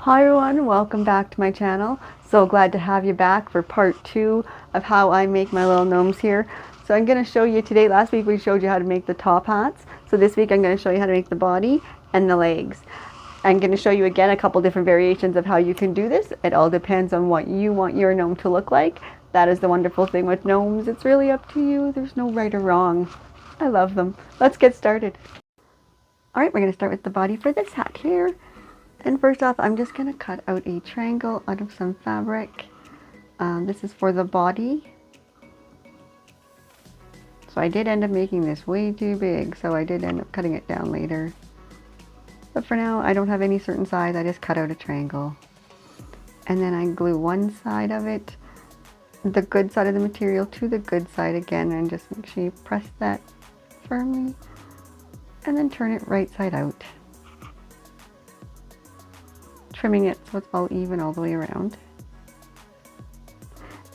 Hi everyone, welcome back to my channel. So glad to have you back for part 2 of how I make my little gnomes here. So I'm going to show you today, last week we showed you how to make the top hats. So this week I'm going to show you how to make the body and the legs. I'm going to show you again a couple different variations of how you can do this. It all depends on what you want your gnome to look like. That is the wonderful thing with gnomes. It's really up to you. There's no right or wrong. I love them. Let's get started. Alright, we're going to start with the body for this hat here. And first off, I'm just going to cut out a triangle out of some fabric. This is for the body. So I did end up making this way too big, so I did end up cutting it down later. But for now, I don't have any certain size, I just cut out a triangle. And then I glue one side of it, the good side of the material, to the good side again, and just make sure you press that firmly. And then turn it right side out. Trimming it so it's all even all the way around.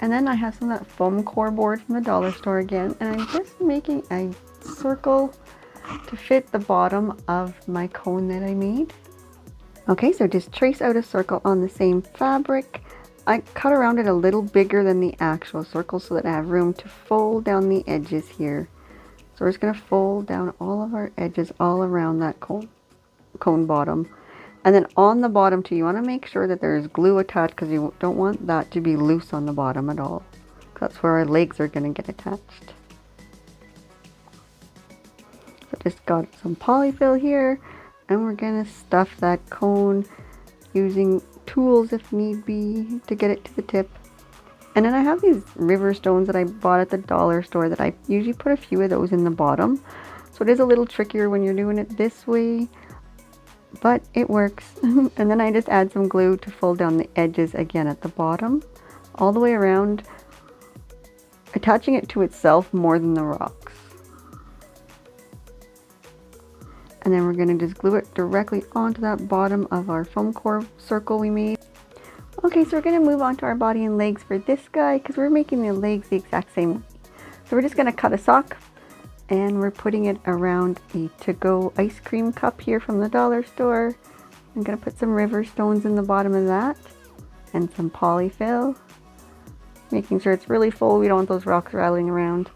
And then I have some of that foam core board from the dollar store again, and I'm just making a circle to fit the bottom of my cone that I made. Okay, so just trace out a circle on the same fabric. I cut around it a little bigger than the actual circle so that I have room to fold down the edges here. So we're just going to fold down all of our edges all around that cone bottom. And then on the bottom too, you want to make sure that there's glue attached because you don't want that to be loose on the bottom at all. That's where our legs are going to get attached. So just got some polyfill here, and we're going to stuff that cone using tools if need be to get it to the tip. And then I have these river stones that I bought at the dollar store that I usually put a few of those in the bottom. So it is a little trickier when you're doing it this way, but it works. And then I just add some glue to fold down the edges again at the bottom, all the way around, attaching it to itself more than the rocks. And then we're going to just glue it directly onto that bottom of our foam core circle we made. Okay, so we're going to move on to our body and legs for this guy because we're making the legs the exact same way. So we're just going to cut a sock, and we're putting it around a to-go ice cream cup here from the dollar store. I'm going to put some river stones in the bottom of that and some polyfill, making sure it's really full. We don't want those rocks rattling around.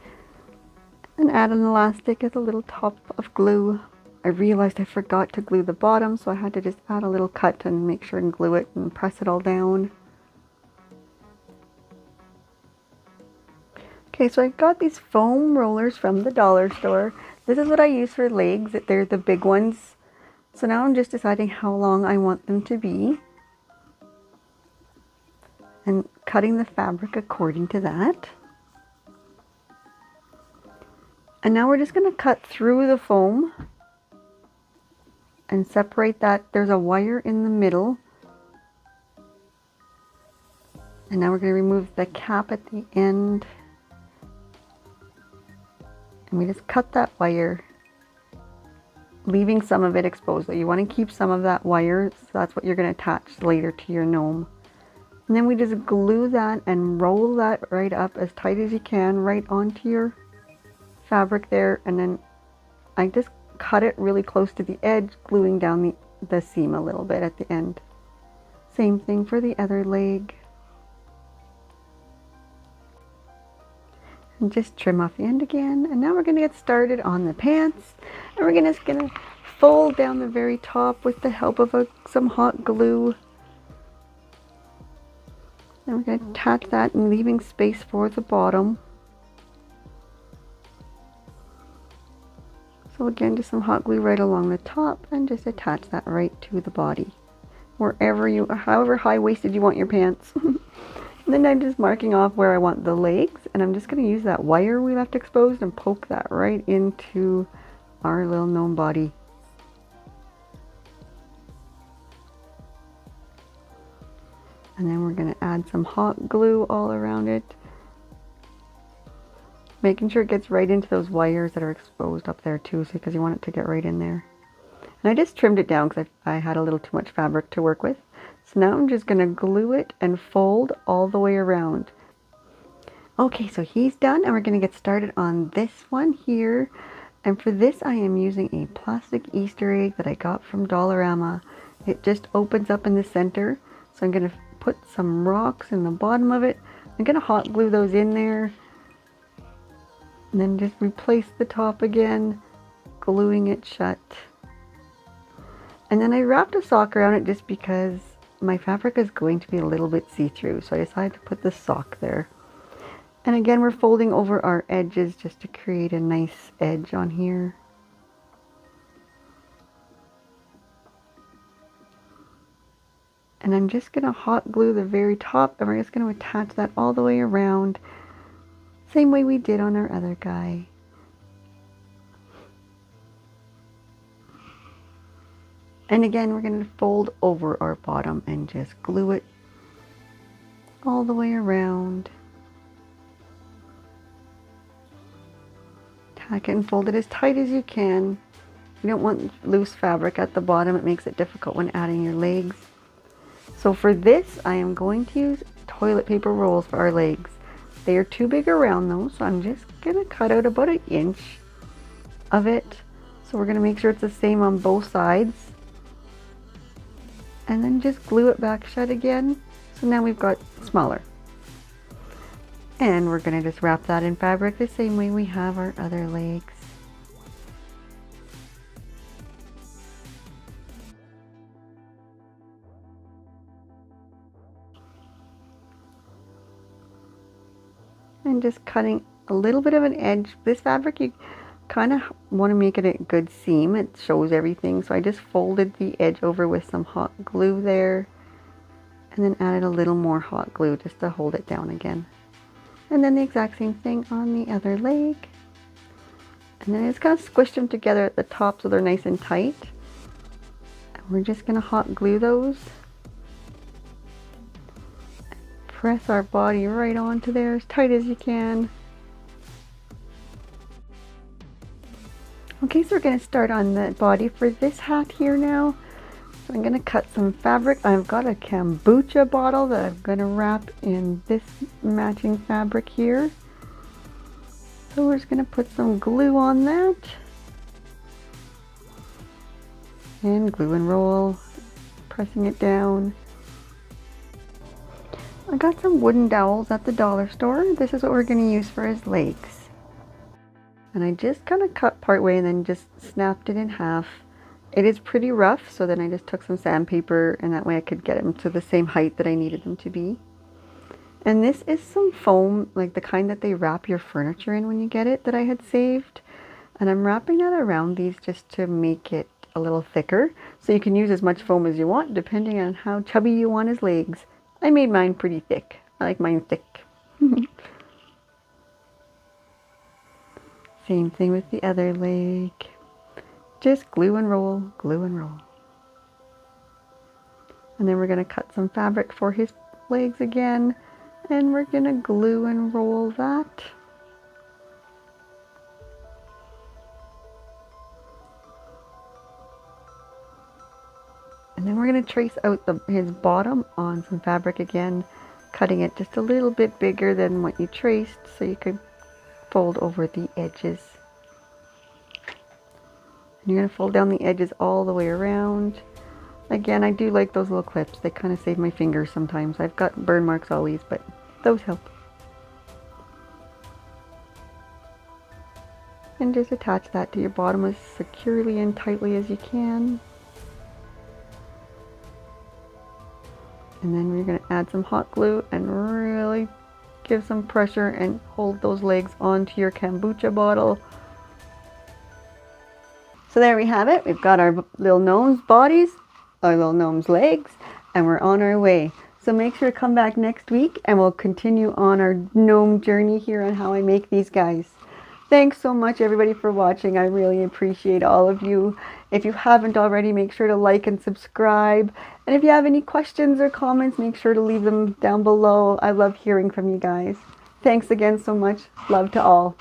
And add an elastic as a little top of glue. I realized I forgot to glue the bottom, so I had to just add a little cut and make sure and glue it and press it all down. Okay, so I got these foam rollers from the dollar store. This is what I use for legs. They're the big ones. So now I'm just deciding how long I want them to be, and cutting the fabric according to that. And now we're just going to cut through the foam and separate that. There's a wire in the middle. And now we're going to remove the cap at the end. And we just cut that wire, leaving some of it exposed. You want to keep some of that wire, so that's what you're going to attach later to your gnome. And then we just glue that and roll that right up as tight as you can right onto your fabric there. And then I just cut it really close to the edge, gluing down the seam a little bit at the end. Same thing for the other leg. And just trim off the end again. And now we're going to get started on the pants. And we're just going to fold down the very top with the help of some hot glue. And we're going to attach that and leaving space for the bottom. So again, just some hot glue right along the top and just attach that right to the body. However high-waisted you want your pants. And then I'm just marking off where I want the legs, and I'm just going to use that wire we left exposed and poke that right into our little gnome body. And then we're going to add some hot glue all around it, making sure it gets right into those wires that are exposed up there too, because you want it to get right in there. And I just trimmed it down because I had a little too much fabric to work with. So now I'm just going to glue it and fold all the way around. Okay, so he's done, and we're going to get started on this one here. And for this I am using a plastic Easter egg that I got from Dollarama. It just opens up in the center. So I'm going to put some rocks in the bottom of it. I'm going to hot glue those in there. And then just replace the top again, gluing it shut. And then I wrapped a sock around it just because my fabric is going to be a little bit see-through. So I decided to put the sock there. And again, we're folding over our edges just to create a nice edge on here. And I'm just going to hot glue the very top, and we're just going to attach that all the way around. Same way we did on our other guy. And again, we're going to fold over our bottom and just glue it all the way around. Tack it and fold it as tight as you can. You don't want loose fabric at the bottom. It makes it difficult when adding your legs. So for this, I am going to use toilet paper rolls for our legs. They are too big around though, so I'm just going to cut out about 1 inch of it. So we're going to make sure it's the same on both sides. And then just glue it back shut again. So now we've got smaller. And we're going to just wrap that in fabric the same way we have our other legs. And just cutting a little bit of an edge. This fabric, you kind of want to make it a good seam. It shows everything. So I just folded the edge over with some hot glue there. And then added a little more hot glue just to hold it down again. And then the exact same thing on the other leg. And then I just kind of squish them together at the top so they're nice and tight. And we're just going to hot glue those. Press our body right onto there as tight as you can. Okay, so we're going to start on the body for this hat here now. So I'm going to cut some fabric. I've got a kombucha bottle that I'm going to wrap in this matching fabric here. So we're just going to put some glue on that. And glue and roll, pressing it down. I got some wooden dowels at the dollar store. This is what we're going to use for his legs. And I just kind of cut part way and then just snapped it in half. It is pretty rough, so then I just took some sandpaper and that way I could get them to the same height that I needed them to be. And this is some foam, like the kind that they wrap your furniture in when you get it, that I had saved. And I'm wrapping that around these just to make it a little thicker. So you can use as much foam as you want depending on how chubby you want his legs. I made mine pretty thick. I like mine thick. Same thing with the other leg. Just glue and roll, glue and roll. And then we're going to cut some fabric for his legs again. And we're going to glue and roll that. And then we're going to trace out his bottom on some fabric again, cutting it just a little bit bigger than what you traced so you could fold over the edges. And you're going to fold down the edges all the way around. Again, I do like those little clips. They kind of save my fingers sometimes. I've got burn marks always, but those help. And just attach that to your bottom as securely and tightly as you can. And then we're going to add some hot glue and really give some pressure and hold those legs onto your kombucha bottle. So there we have it. We've got our little gnome's bodies, our little gnome's legs, and we're on our way. So make sure to come back next week and we'll continue on our gnome journey here on how I make these guys. Thanks so much everybody for watching. I really appreciate all of you. If you haven't already, make sure to like and subscribe. And if you have any questions or comments, make sure to leave them down below. I love hearing from you guys. Thanks again so much. Love to all.